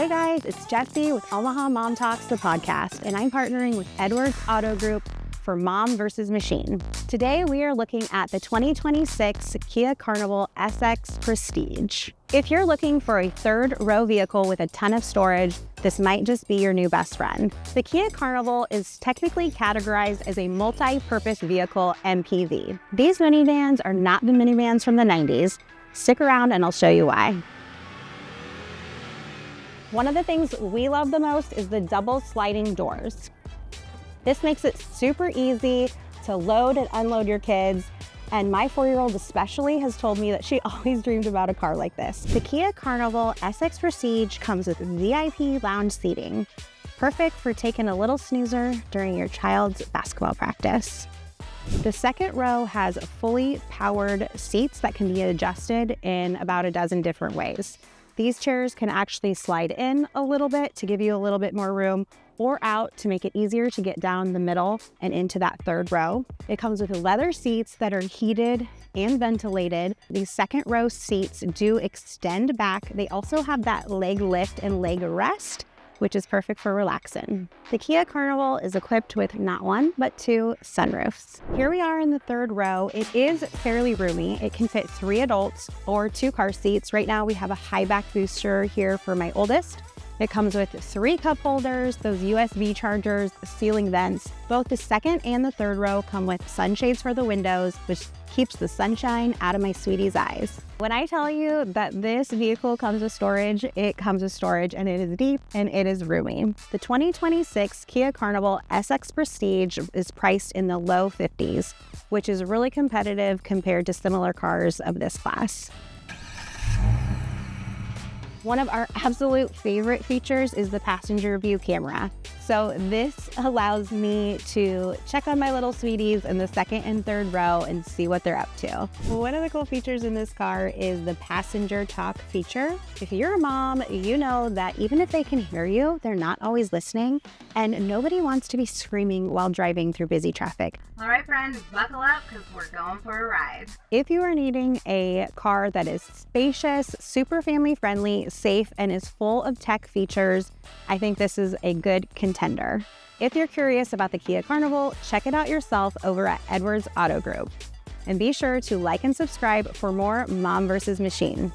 Hey guys, it's Jessie with Omaha Mom Talks, the podcast, and I'm partnering with Edwards Auto Group for Mom vs. Machine. Today we are looking at the 2026 Kia Carnival SX Prestige. If you're looking for a third row vehicle with a ton of storage, this might just be your new best friend. The Kia Carnival is technically categorized as a multi-purpose vehicle MPV. These minivans are not the minivans from the 90s. Stick around and I'll show you why. One of the things we love the most is the double sliding doors. This makes it super easy to load and unload your kids, and my 4-year-old especially has told me that she always dreamed about a car like this. The Kia Carnival SX Prestige comes with VIP lounge seating, perfect for taking a little snoozer during your child's basketball practice. The second row has fully powered seats that can be adjusted in about a dozen different ways. These chairs can actually slide in a little bit to give you a little bit more room, or out to make it easier to get down the middle and into that third row. It comes with leather seats that are heated and ventilated. These second row seats do extend back. They also have that leg lift and leg rest, which is perfect for relaxing. The Kia Carnival is equipped with not one, but 2 sunroofs. Here we are in the third row. It is fairly roomy. It can fit 3 adults or 2 car seats. Right now we have a high back booster here for my oldest. It comes with 3 cup holders, those USB chargers, ceiling vents. Both the second and the third row come with sunshades for the windows, which keeps the sunshine out of my sweetie's eyes. When I tell you that this vehicle comes with storage, it comes with storage, and it is deep and it is roomy. The 2026 Kia Carnival SX Prestige is priced in the low 50s, which is really competitive compared to similar cars of this class. One of our absolute favorite features is the passenger view camera. So this allows me to check on my little sweeties in the second and third row and see what they're up to. One of the cool features in this car is the passenger talk feature. If you're a mom, you know that even if they can hear you, they're not always listening, and nobody wants to be screaming while driving through busy traffic. All right, friends, buckle up because we're going for a ride. If you are needing a car that is spacious, super family friendly, safe, and is full of tech features, I think this is a good contender. If you're curious about the Kia Carnival, check it out yourself over at Edwards Auto Group. And be sure to like and subscribe for more Mom vs. Machine.